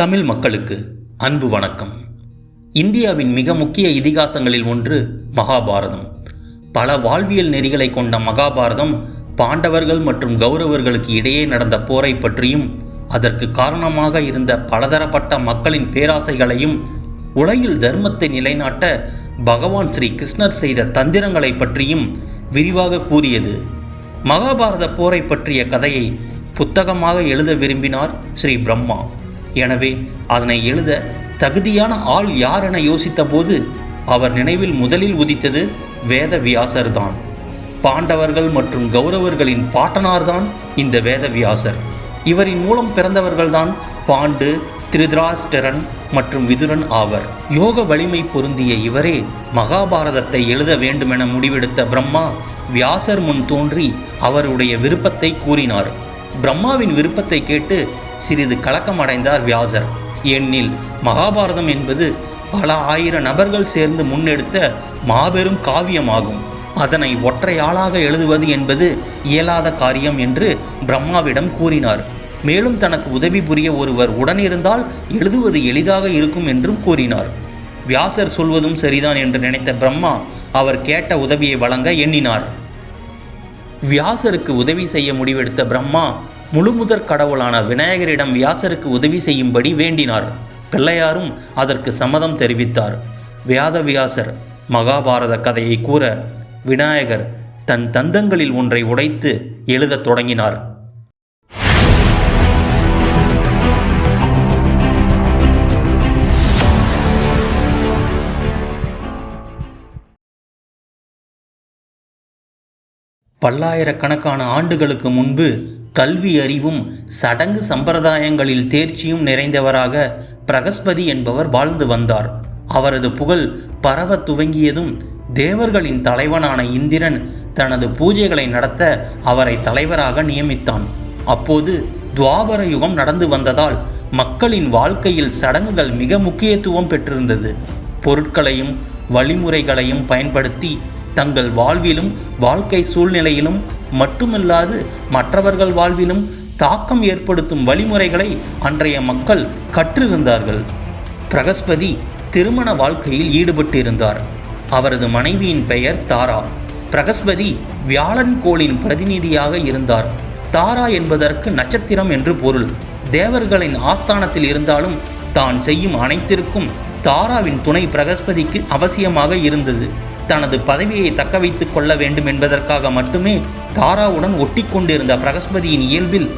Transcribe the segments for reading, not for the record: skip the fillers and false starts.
தமிழ் மக்களுக்கு அன்பு வணக்கம். இந்தியாவின் மிக முக்கிய இதிகாசங்களில் ஒன்று மகாபாரதம். பல வாழ்வியல் நெறிகளை கொண்ட மகாபாரதம் பாண்டவர்கள் மற்றும் கௌரவர்களுக்கு இடையே நடந்த போரை பற்றியும் அதற்கு காரணமாக இருந்த பலதரப்பட்ட மக்களின் பேராசைகளையும் உலகில் தர்மத்தை நிலைநாட்ட பகவான் ஸ்ரீ கிருஷ்ணர் செய்த தந்திரங்களை பற்றியும் விரிவாக கூறியது. மகாபாரத போரை பற்றிய கதையை புத்தகமாக எழுத விரும்பினார் ஸ்ரீ பிரம்மா. எனவே அதனை எழுத தகுதியான ஆள் யார் என யோசித்த போது அவர் நினைவில் முதலில் உதித்தது வேத வியாசர்தான். பாண்டவர்கள் மற்றும் கௌரவர்களின் பாட்டனார்தான் இந்த வேத வியாசர். இவரின் மூலம் பிறந்தவர்கள்தான் பாண்டு, திருதராஷ்டிரன் மற்றும் விதுரன் ஆவர். யோக வலிமை பொருந்திய இவரே மகாபாரதத்தை எழுத வேண்டுமென முடிவெடுத்த பிரம்மா வியாசர் முன் தோன்றி அவருடைய விருப்பத்தை கூறினார். பிரம்மாவின் விருப்பத்தை கேட்டு சிறிது கலக்கமடைந்தார் வியாசர். ஏனெனில் மகாபாரதம் என்பது பல ஆயிரம் நபர்கள் சேர்ந்து முன்னெடுத்த மாபெரும் காவியமாகும். அதனை ஒற்றை ஆளாக எழுதுவது என்பது இயலாத காரியம் என்று பிரம்மாவிடம் கூறினார். மேலும் தனக்கு உதவி புரிய ஒருவர் உடனிருந்தால் எழுதுவது எளிதாக இருக்கும் என்றும் கூறினார். வியாசர் சொல்வதும் சரிதான் என்று நினைத்த பிரம்மா அவர் கேட்ட உதவியை வழங்க எண்ணினார். வியாசருக்கு உதவி செய்ய முடிவெடுத்த பிரம்மா முழுமுதற் கடவுளான விநாயகரிடம் வியாசருக்கு உதவி செய்யும்படி வேண்டினார். பிள்ளையாரும் அதற்கு சம்மதம் தெரிவித்தார். வேதவியாசர் மகாபாரத கதையை கூற விநாயகர் தன் தந்தங்களில் ஒன்றை உடைத்து எழுதத் தொடங்கினார். பல்லாயிரக்கணக்கான ஆண்டுகளுக்கு முன்பு கல்வி அறிவும் சடங்கு சம்பிரதாயங்களில் தேர்ச்சியும் நிறைந்தவராக பிரகஸ்பதி என்பவர் வாழ்ந்து வந்தார். அவரது புகழ் பரவ துவங்கியதும் தேவர்களின் தலைவனான இந்திரன் தனது பூஜைகளை நடத்த அவரை தலைவராக நியமித்தான். அப்போது துவாபர யுகம் நடந்து வந்ததால் மக்களின் வாழ்க்கையில் சடங்குகள் மிக முக்கியத்துவம் பெற்றிருந்தது. பொருட்களையும் வழிமுறைகளையும் பயன்படுத்தி தங்கள் வாழ்விலும் வாழ்க்கை சூழ்நிலையிலும் மட்டுமல்லாது மற்றவர்கள் வாழ்விலும் தாக்கம் ஏற்படுத்தும் வழிமுறைகளை அன்றைய மக்கள் கற்றிருந்தார்கள். பிரகஸ்பதி திருமண வாழ்க்கையில் ஈடுபட்டிருந்தார். அவரது மனைவியின் பெயர் தாரா. பிரகஸ்பதி வியாழன் கோளின் பிரதிநிதியாக இருந்தார். தாரா என்பதற்கு நட்சத்திரம் என்று பொருள். தேவர்களின் ஆஸ்தானத்தில் இருந்தாலும் தான் செய்யும் அனைத்திற்கும் தாராவின் துணை பிரகஸ்பதிக்கு அவசியமாக இருந்தது. தனது பதவியை தக்க வைத்துக் கொள்ள வேண்டும் என்பதற்காக மட்டுமே தாராவுடன் ஒட்டி கொண்டிருந்த பிரகஸ்பதியின் இயல்பில்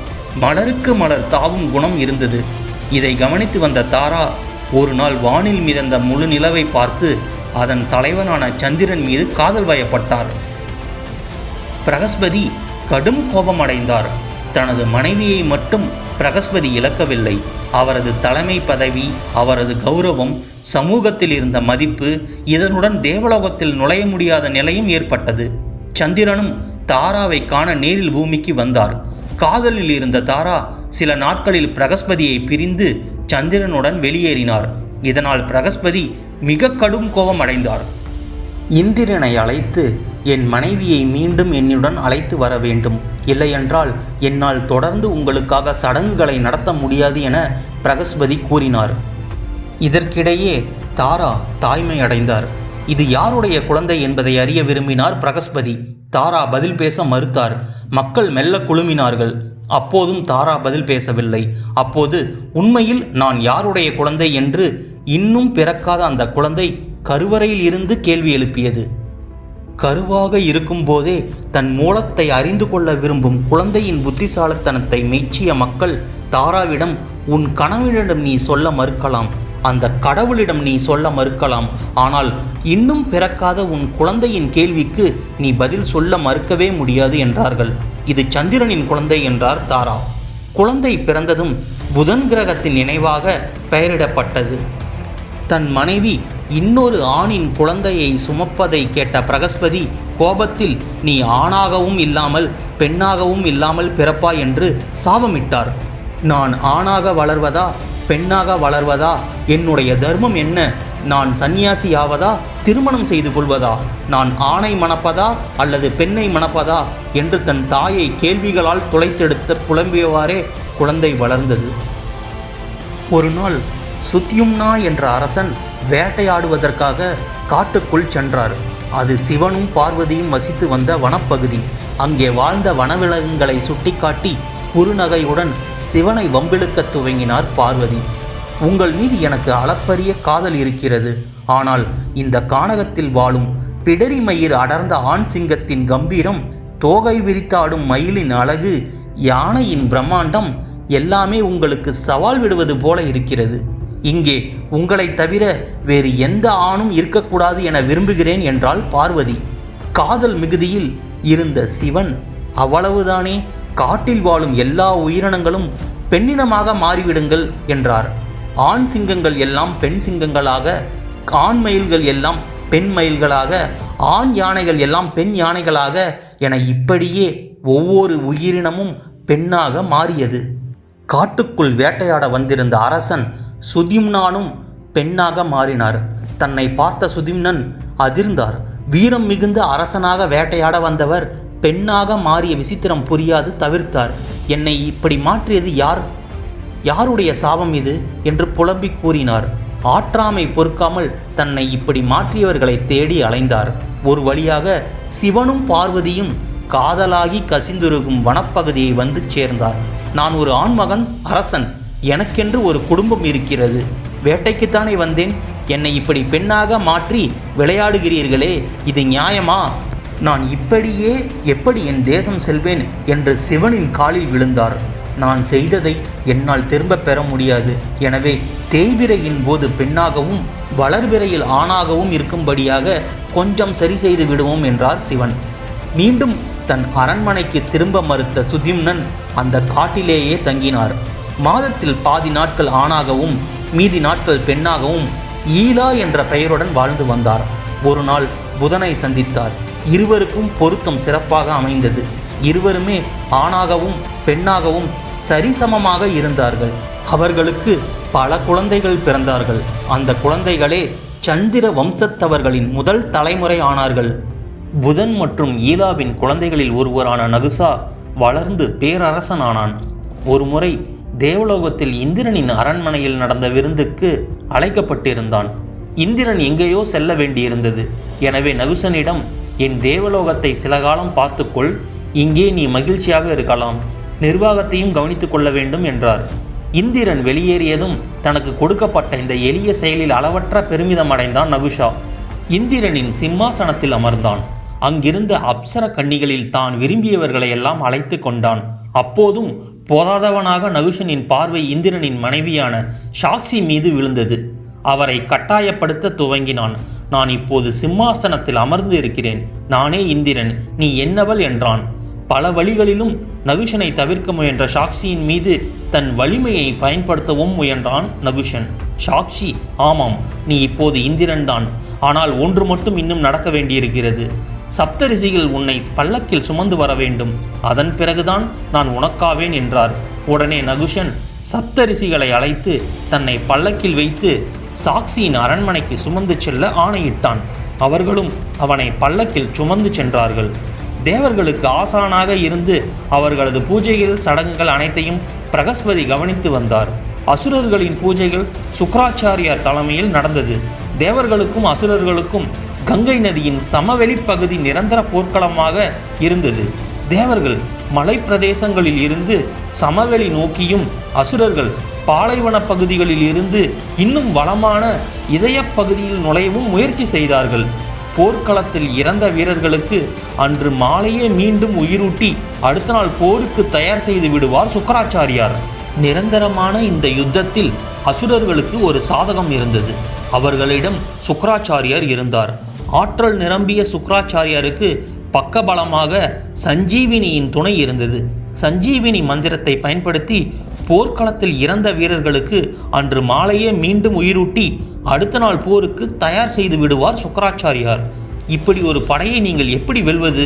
மலருக்கு மலர் தாவும் குணம் இருந்தது. இதை கவனித்து வந்த தாரா ஒரு நாள் வானில் மிதந்த முழு நிலவை பார்த்து அதன் தலைவனான சந்திரன் மீது காதல் வயப்பட்டார். பிரகஸ்பதி கடும் கோபமடைந்தார். தனது மனைவியை மட்டும் பிரகஸ்பதி இழக்கவில்லை. அவரது தலைமை பதவி, அவரது கௌரவம், சமூகத்தில் இருந்த மதிப்பு, இதனுடன் தேவலோகத்தில் நுழைய முடியாத நிலையும் ஏற்பட்டது. சந்திரனும் தாராவை காண நேரில் பூமிக்கு வந்தார். காதலில் இருந்த தாரா சில நாட்களில் பிரகஸ்பதியை பிரிந்து சந்திரனுடன் வெளியேறினார். இதனால் பிரகஸ்பதி மிக கடும் கோபம் அடைந்தார். இந்திரனை அழைத்து என் மனைவியை மீண்டும் என்னுடன் அழைத்து வர வேண்டும், இல்லையென்றால் என்னால் தொடர்ந்து உங்களுக்காக சடங்குகளை நடத்த முடியாது என பிரகஸ்பதி கூறினார். இதற்கிடையே தாரா தாய்மை அடைந்தார். இது யாருடைய குழந்தை என்பதை அறிய விரும்பினார் பிரகஸ்பதி. தாரா பதில் பேச மறுத்தார். மக்கள் மெல்ல குழுமினார்கள். அப்போதும் தாரா பதில் பேசவில்லை. அப்போது உண்மையில் நான் யாருடைய குழந்தை என்று இன்னும் பிறக்காத அந்த குழந்தை கருவறையில் இருந்து கேள்வி எழுப்பியது. கருவாக இருக்கும் போதே தன் மூலத்தை அறிந்து கொள்ள விரும்பும் குழந்தையின் புத்திசாலித்தனத்தை மெச்சிய மக்கள் தாராவிடம் உன் கணவனிடம் நீ சொல்ல மறுக்கலாம், அந்த கடவுளிடம் நீ சொல்ல மறுக்கலாம், ஆனால் இன்னும் பிறக்காத உன் குழந்தையின் கேள்விக்கு நீ பதில் சொல்ல மறுக்கவே முடியாது என்றார்கள். இது சந்திரனின் குழந்தை என்றார் தாரா. குழந்தை பிறந்ததும் புதன் கிரகத்தின் நினைவாக பெயரிடப்பட்டது. தன் மனைவி இன்னொரு ஆணின் குழந்தையை சுமப்பதை கேட்ட பிரகஸ்பதி கோபத்தில் நீ ஆணாகவும் இல்லாமல் பெண்ணாகவும் இல்லாமல் பிறப்பாய் என்று சாபமிட்டார். நான் ஆணாக வளர்வதா பெண்ணாக வளர்வதா, என்னுடைய தர்மம் என்ன, நான் சந்நியாசியாவதா திருமணம் செய்து கொள்வதா, நான் ஆணை மணப்பதா அல்லது பெண்ணை மணப்பதா என்று தன் தாயை கேள்விகளால் துளைத்தெடுத்து புலம்பியவாறே குழந்தை வளர்ந்தது. ஒரு நாள் சுத்யும்னா என்ற அரசன் வேட்டையாடுவதற்காக காட்டுக்குள் சென்றார். அது சிவனும் பார்வதியும் வசித்து வந்த வனப்பகுதி. அங்கே வாழ்ந்த வனவிலங்குகளை சுட்டிக்காட்டி குறுநகையுடன் சிவனை வம்பிழுக்கத் துவங்கினார் பார்வதி. உங்கள் மீது எனக்கு அளப்பரிய காதல் இருக்கிறது. ஆனால் இந்த கானகத்தில் வாழும் பிடரி மயிர் அடர்ந்த ஆண் சிங்கத்தின் கம்பீரம், தோகை விரித்தாடும் மயிலின் அழகு, யானையின் பிரம்மாண்டம் எல்லாமே உங்களுக்கு சவால் விடுவது போல இருக்கிறது. இங்கே உங்களை தவிர வேறு எந்த ஆணும் இருக்கக்கூடாது என விரும்புகிறேன் என்றாள் பார்வதி. காதல் மிகுதியில் இருந்த சிவன், அவ்வளவுதானே, காட்டில் வாழும் எல்லா உயிரினங்களும் பெண்ணினமாக மாறிவிடுங்கள் என்றார். ஆண் சிங்கங்கள் எல்லாம் பெண் சிங்கங்களாக, ஆண் மயில்கள் எல்லாம் பெண் மயில்களாக, ஆண் யானைகள் எல்லாம் பெண் யானைகளாக என இப்படியே ஒவ்வொரு உயிரினமும் பெண்ணாக மாறியது. காட்டுக்குள் வேட்டையாட வந்திருந்த அரசன் சுதிம்னானும் பெண்ணாக மாறினார். தன்னை பார்த்த சுதிம்னன் அதிர்ந்தார். வீரம் மிகுந்த அரசனாக வேட்டையாட வந்தவர் பெண்ணாக மாறிய விசித்திரம் புரியாது தவிர்த்தார். என்னை இப்படி மாற்றியது யாருடைய சாபம் இது என்று புலம்பி கூறினார். ஆற்றாமை பொறுக்காமல் தன்னை இப்படி மாற்றியவர்களை தேடி அலைந்தார். ஒரு வழியாக சிவனும் பார்வதியும் காதலாகி கசிந்துருகும் வனப்பகுதியை வந்து சேர்ந்தார். நான் ஒரு ஆண்மகன் அரசன். எனக்கென்று ஒரு குடும்பம் இருக்கிறது. வேட்டைக்குத்தானே வந்தேன். என்னை இப்படி பெண்ணாக மாற்றி விளையாடுகிறீர்களே, இது நியாயமா? நான் இப்படியே எப்படி என் தேசம் செல்வேன் என்று சிவனின் காலில் விழுந்தார். நான் செய்ததை என்னால் திரும்ப பெற முடியாது. எனவே தேய்பிறையின் போது பெண்ணாகவும் வளர்பிறையில் ஆணாகவும் இருக்கும்படியாக கொஞ்சம் சரி செய்து விடுவோம் என்றார் சிவன். மீண்டும் தன் அரண்மனைக்கு திரும்ப மறுத்த சுதிம்னன் அந்த காட்டிலேயே தங்கினார். மாதத்தில் பாதி நாட்கள் ஆணாகவும் மீதி நாட்கள் பெண்ணாகவும் ஈலா என்ற பெயருடன் வாழ்ந்து வந்தார். ஒரு நாள் புதனை சந்தித்தார். இருவருக்கும் பொருத்தம் சிறப்பாக அமைந்தது. இருவருமே ஆணாகவும் பெண்ணாகவும் சரிசமமாக இருந்தார்கள். அவர்களுக்கு பல குழந்தைகள் பிறந்தார்கள். அந்த குழந்தைகளே சந்திர வம்சத்தவர்களின் முதல் தலைமுறை ஆனார்கள். புதன் மற்றும் ஈலாவின் குழந்தைகளில் ஒருவரான நகுசா வளர்ந்து பேரரசனானான். ஒரு முறை தேவலோகத்தில் இந்திரனின் அரண்மனையில் நடந்த விருந்துக்கு அழைக்கப்பட்டிருந்தான். இந்திரன் எங்கேயோ செல்ல வேண்டியிருந்தது. எனவே நகுசனிடம், என் தேவலோகத்தை சில காலம் பார்த்துக்கொள், இங்கே நீ மகிழ்ச்சியாக இருக்கலாம், நிர்வாகத்தையும் கவனித்து கொள்ள வேண்டும் என்றார். இந்திரன் வெளியேறியதும் தனக்கு கொடுக்கப்பட்ட இந்த எளிய செயலில் அளவற்ற பெருமிதம் அடைந்தான் நகுஷா. இந்திரனின் சிம்மாசனத்தில் அமர்ந்தான். அங்கிருந்த அப்சர கன்னிகளில் தான் விரும்பியவர்களை எல்லாம் அழைத்து கொண்டான். அப்போதும் போதாதவனாக நகுஷனின் பார்வை இந்திரனின் மனைவியான சாக்சி மீது விழுந்தது. அவரை கட்டாயப்படுத்த துவங்கினான். நான் இப்போது சிம்மாசனத்தில் அமர்ந்து இருக்கிறேன். நானே இந்திரன், நீ என்னவள் என்றான். பல வழிகளிலும் நகுஷனை தவிர்க்க முயன்ற சாக்சியின் மீது தன் வலிமையை பயன்படுத்தவும் முயன்றான் நகுஷன். சாக்சி, ஆமாம், நீ இப்போது இந்திரன்தான். ஆனால் ஒன்று மட்டும் இன்னும் நடக்க வேண்டியிருக்கிறது. சப்தரிசிகள் உன்னை பல்லக்கில் சுமந்து வர வேண்டும். அதன் பிறகுதான் நான் உனக்காவேன் என்றார். உடனே நகுஷன் சப்தரிசிகளை அழைத்து தன்னை பல்லக்கில் வைத்து சாக்சியின் அரண்மனைக்கு சுமந்து செல்ல ஆணையிட்டான். அவர்களும் அவனை பல்லக்கில் சுமந்து சென்றார்கள். தேவர்களுக்கு ஆசானாக இருந்து அவர்களது பூஜைகள் சடங்குகள் அனைத்தையும் பிரகஸ்பதி கவனித்து வந்தார். அசுரர்களின் பூஜைகள் சுக்ராச்சாரியார் தலைமையில் நடந்தது. தேவர்களுக்கும் அசுரர்களுக்கும் கங்கை நதியின் சமவெளி பகுதி நிரந்தர போர்க்களமாக இருந்தது. தேவர்கள் மலை பிரதேசங்களில் இருந்து சமவெளி நோக்கியும், அசுரர்கள் பாலைவன பகுதிகளில் இருந்து இன்னும் வளமான இதய பகுதியில் நுழையவும் முயற்சி செய்தார்கள். போர்க்களத்தில் இறந்த வீரர்களுக்கு அன்று மாலையே மீண்டும் உயிரூட்டி அடுத்த நாள் போருக்கு தயார் செய்து விடுவார் சுக்கராச்சாரியார். நிரந்தரமான இந்த யுத்தத்தில் அசுரர்களுக்கு ஒரு சாதகம் இருந்தது. அவர்களிடம் சுக்கராச்சாரியார் இருந்தார். ஆற்றல் நிரம்பிய சுக்கராச்சாரியாருக்கு பக்கபலமாக சஞ்சீவினியின் துணை இருந்தது. சஞ்சீவினி மந்திரத்தை பயன்படுத்தி போர்க்களத்தில் இறந்த வீரர்களுக்கு அன்று மாலையே மீண்டும் உயிரூட்டி அடுத்த நாள் போருக்கு தயார் செய்து விடுவார் சுக்கராச்சாரியார். இப்படி ஒரு படையை நீங்கள் எப்படி வெல்வது?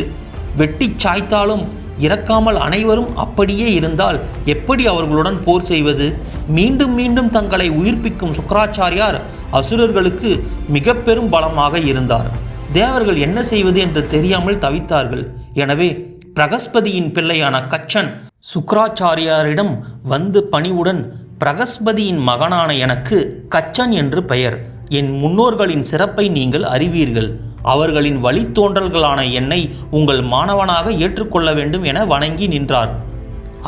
வெட்டி சாய்த்தாலும் இறக்காமல் அனைவரும் அப்படியே இருந்தால் எப்படி அவர்களுடன் போர் செய்வது? மீண்டும் மீண்டும் தங்களை உயிர்ப்பிக்கும் சுக்கராச்சாரியார் அசுரர்களுக்கு மிக பெரும் பலமாக இருந்தார். தேவர்கள் என்ன செய்வது என்று தெரியாமல் தவித்தார்கள். எனவே பிரகஸ்பதியின் பிள்ளையான கச்சன் சுக்கராச்சாரியாரிடம் வந்து பணிவுடன், பிரகஸ்பதியின் மகனான எனக்கு கச்சன் என்று பெயர். என் முன்னோர்களின் சிறப்பை நீங்கள் அறிவீர்கள். அவர்களின் வழித்தோன்றல்களான என்னை உங்கள் மாணவனாக ஏற்றுக்கொள்ள வேண்டும் என வணங்கி நின்றார்.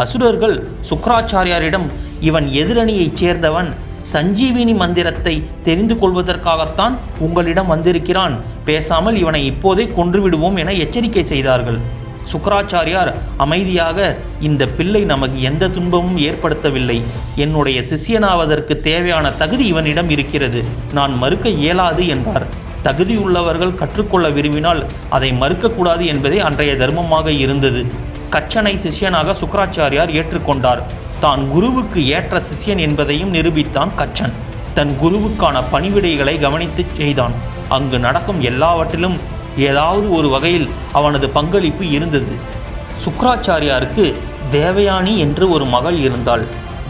அசுரர்கள் சுக்ராச்சாரியாரிடம், இவன் எதிரணியைச் சேர்ந்தவன், சஞ்சீவினி மந்திரத்தை தெரிந்து கொள்வதற்காகத்தான் உங்களிடம் வந்திருக்கிறான். பேசாமல் இவனை இப்போதே கொன்றுவிடுவோம் என எச்சரிக்கை செய்தார்கள். சுக்ராச்சாரியார் அமைதியாக, இந்த பிள்ளை நமக்கு எந்த துன்பமும் ஏற்படுத்தவில்லை. என்னுடைய சிஷ்யனாவதற்கு தேவையான தகுதி இவனிடம் இருக்கிறது. நான் மறுக்க இயலாது என்றார். தகுதியுள்ளவர்கள் கற்றுக்கொள்ள விரும்பினால் அதை மறுக்கக்கூடாது என்பதே அன்றைய தர்மமாக இருந்தது. கச்சனை சிஷ்யனாக சுக்ராச்சாரியார் ஏற்றுக்கொண்டார். தான் குருவுக்கு ஏற்ற சிஷ்யன் என்பதையும் நிரூபித்தான் கச்சன். தன் குருவுக்கான பணிவிடைகளை கவனித்து செய்தான். அங்கு நடக்கும் எல்லாவற்றிலும் ஏதாவது ஒரு வகையில் அவனது பங்களிப்பு இருந்தது. சுக்ராச்சாரியாருக்கு தேவயானி என்று ஒரு மகள் இருந்தாள்.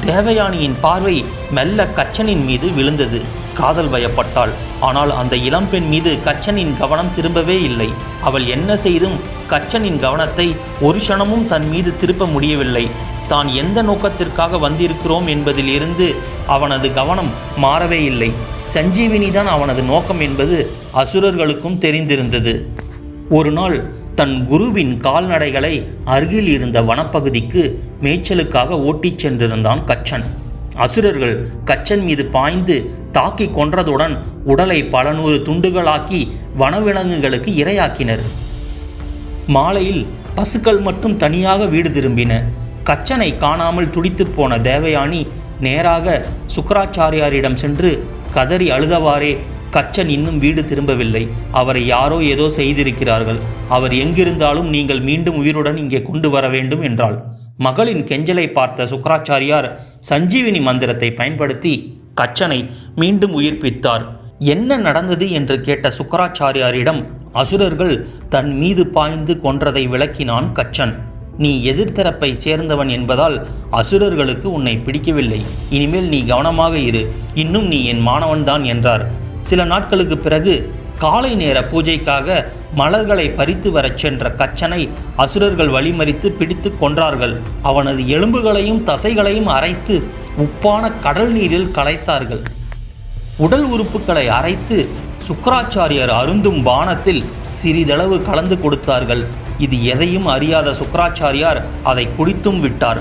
தேவயானியின் பார்வை மெல்ல கச்சனின் மீது விழுந்தது. காதல் பயப்பட்டாள். ஆனால் அந்த இளம்பெண் மீது கச்சனின் கவனம் திரும்பவே இல்லை. அவள் என்ன செய்தும் கச்சனின் கவனத்தை ஒரு க்ஷணமும் தன் மீது திருப்ப முடியவில்லை. தான் எந்த நோக்கத்திற்காக வந்திருக்கிறோம் என்பதில் இருந்து அவனது கவனம் மாறவே இல்லை. சஞ்சீவினிதான் அவனது நோக்கம் என்பது அசுரர்களுக்கும் தெரிந்திருந்தது. ஒரு நாள் தன் குருவின் கால்நடைகளை அருகில் இருந்த வனப்பகுதிக்கு மேய்ச்சலுக்காக ஓட்டிச் சென்றிருந்தான் கச்சன். அசுரர்கள் கச்சன் மீது பாய்ந்து தாக்கி கொன்றதுடன் உடலை பல நூறு துண்டுகளாக்கி வனவிலங்குகளுக்கு இரையாக்கினர். மாலையில் பசுக்கள் மட்டும் தனியாக வீடு திரும்பின. கச்சனை காணாமல் துடித்து போன தேவயானி நேராக சுக்ராச்சாரியாரிடம் சென்று கதறி அழுதவாறே, கச்சன் இன்னும் வீடு திரும்பவில்லை. அவரை யாரோ ஏதோ செய்திருக்கிறார்கள். அவர் எங்கிருந்தாலும் நீங்கள் மீண்டும் உயிருடன் இங்கே கொண்டு வர வேண்டும் என்றாள். மகளின் கெஞ்சலை பார்த்த சுக்ராச்சாரியார் சஞ்சீவினி மந்திரத்தை பயன்படுத்தி கச்சனை மீண்டும் உயிர்ப்பித்தார். என்ன நடந்தது என்று கேட்ட சுக்ராச்சாரியாரிடம் அசுரர்கள் தன் மீது பாய்ந்து கொன்றதை விளக்கினான் கச்சன். நீ எதிர்த்தரப்பை சேர்ந்தவன் என்பதால் அசுரர்களுக்கு உன்னை பிடிக்கவில்லை. இனிமேல் நீ கவனமாக இரு. இன்னும் நீ என் மாணவன்தான் என்றார். சில நாட்களுக்கு பிறகு காலை நேர பூஜைக்காக மலர்களை பறித்து வரச் சென்ற கச்சனை அசுரர்கள் வழிமறித்து பிடித்து கொன்றார்கள். அவனது எலும்புகளையும் தசைகளையும் அரைத்து உப்பான கடல் நீரில் கலைத்தார்கள். உடல் உறுப்புகளை அரைத்து சுக்ராச்சாரியார் அருந்தும் பானத்தில் சிறிதளவு கலந்து கொடுத்தார்கள். இது எதையும் அறியாத சுக்ராச்சாரியார் அதை குடித்தும் விட்டார்.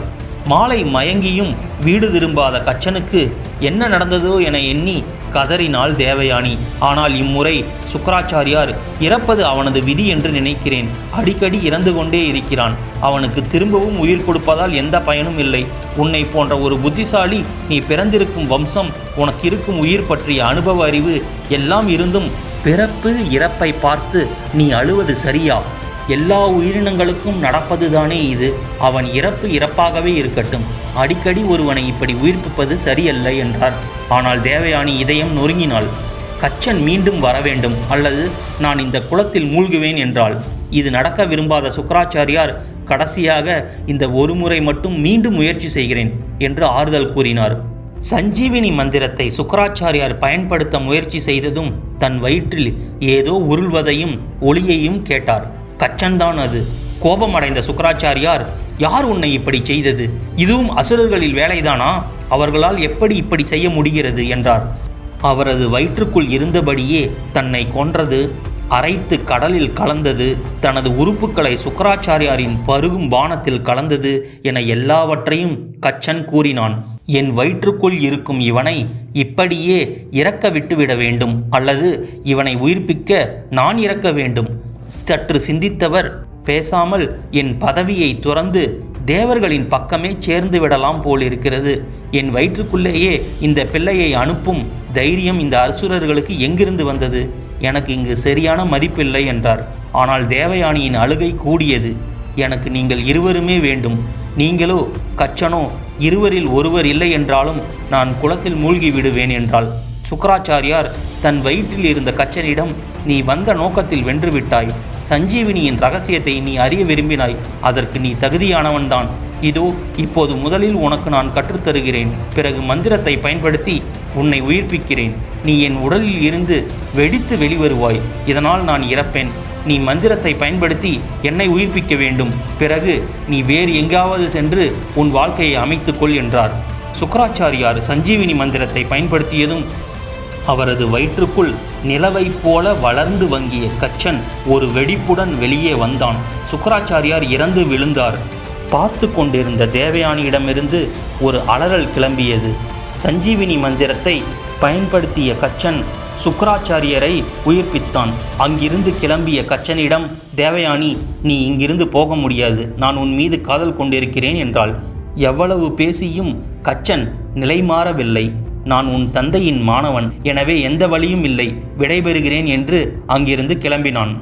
மாலை மயங்கியும் வீடு திரும்பாத கச்சனுக்கு என்ன நடந்ததோ என எண்ணி கதறினாள் தேவயானி. ஆனால் இம்முறை சுக்ராச்சாரியார், இறப்பது அவனது விதி என்று நினைக்கிறேன். அடிக்கடி இறந்து கொண்டே இருக்கிறான். அவனுக்கு திரும்பவும் உயிர் கொடுப்பதால் எந்த பயனும் இல்லை. உன்னை போன்ற ஒரு புத்திசாலி, நீ பிறந்திருக்கும் வம்சம், உனக்கு இருக்கும் உயிர் பற்றிய அனுபவ அறிவு எல்லாம் இருந்தும் பிறப்பு இறப்பை பார்த்து நீ அழுவது சரியா? எல்லா உயிரினங்களுக்கும் நடப்பதுதானே இது. அவன் இறப்பு இறப்பாகவே இருக்கட்டும். அடிக்கடி ஒருவனை இப்படி உயிர்ப்பிப்பது சரியல்ல என்றார். ஆனால் தேவயானி இதயம் நொறுங்கினாள். கச்சன் மீண்டும் வர வேண்டும், அல்லது நான் இந்த குளத்தில் மூழ்குவேன் என்றாள். இது நடக்க விரும்பாத சுக்ராச்சாரியார் கடைசியாக, இந்த ஒரு முறை மட்டும் மீண்டும் முயற்சி செய்கிறேன் என்று ஆறுதல் கூறினார். சஞ்சீவினி மந்திரத்தை சுக்ராச்சாரியார் பயன்படுத்த முயற்சி செய்ததும் தன் வயிற்றில் ஏதோ உருள்வதையும் ஒளியையும் கேட்டார். கச்சன்தான் அது. கோபமடைந்த சுக்ராச்சாரியார், யார் உன்னை இப்படி செய்தது? இதுவும் அசுரர்களில் வேலைதானா? அவர்களால் எப்படி இப்படி செய்ய முடிகிறது என்றார். அவரது வயிற்றுக்குள் இருந்தபடியே தன்னை கொன்றது, அரைத்து கடலில் கலந்தது, தனது உறுப்புகளை சுக்ராச்சாரியாரின் பருகும் பானத்தில் கலந்தது என எல்லாவற்றையும் கச்சன் கூறினான். என் வயிற்றுக்குள் இருக்கும் இவனை இப்படியே இறக்க விட்டுவிட வேண்டும், அல்லது இவனை உயிர்ப்பிக்க நான் இறக்க வேண்டும். சற்று சிந்தித்தவர், பேசாமல் என் பதவியை துறந்து தேவர்களின் பக்கமே சேர்ந்து விடலாம் போலிருக்கிறது. என் வயிற்றுக்குள்ளேயே இந்த பிள்ளையை அனுப்பும் தைரியம் இந்த அசுரர்களுக்கு எங்கிருந்து வந்தது? எனக்கு இங்கு சரியான மதிப்பில்லை என்றார். ஆனால் தேவயானியின் அழுகை கூடியது. எனக்கு நீங்கள் இருவருமே வேண்டும். நீங்களோ கச்சனோ இருவரில் ஒருவர் இல்லை என்றாலும் நான் குளத்தில் மூழ்கி விடுவேன் என்றாள். சுக்ராச்சாரியார் தன் வயிற்றில் இருந்த கச்சனிடம், நீ வந்த நோக்கத்தில் வென்றுவிட்டாய். சஞ்சீவினியின் ரகசியத்தை நீ அறிய விரும்பினாய். அதற்கு நீ தகுதியானவன்தான். இதோ இப்போது முதலில் உனக்கு நான் கற்றுத்தருகிறேன். பிறகு மந்திரத்தை பயன்படுத்தி உன்னை உயிர்ப்பிக்கிறேன். நீ என் உடலில் இருந்து வெடித்து வெளிவருவாய். இதனால் நான் இறப்பேன். நீ மந்திரத்தை பயன்படுத்தி என்னை உயிர்ப்பிக்க வேண்டும். பிறகு நீ வேறு எங்காவது சென்று உன் வாழ்க்கையை அமைத்துக்கொள் என்றார். சுக்கராச்சாரியார் சஞ்சீவினி மந்திரத்தை பயன்படுத்தியதும் அவரது வயிற்றுக்குள் நிலவைப் போல வளர்ந்து வங்கிய கச்சன் ஒரு வெடிப்புடன் வெளியே வந்தான். சுக்கராச்சாரியார் இறந்து விழுந்தார். பார்த்து கொண்டிருந்த தேவயானியிடமிருந்து ஒரு அலறல் கிளம்பியது. சஞ்சீவினி மந்திரத்தை பயன்படுத்திய கச்சன் சுக்கராச்சாரியரை உயிர்ப்பித்தான். அங்கிருந்து கிளம்பிய கச்சனிடம் தேவயானி, நீ இங்கிருந்து போக முடியாது, நான் உன் மீது காதல் கொண்டிருக்கிறேன் என்றாள். எவ்வளவு பேசியும் கச்சன் நிலைமாறவில்லை. நான் உன் தந்தையின் மாணவன், எனவே எந்த வழியும் இல்லை, விடைபெறுகிறேன் என்று அங்கிருந்து கிளம்பினான்.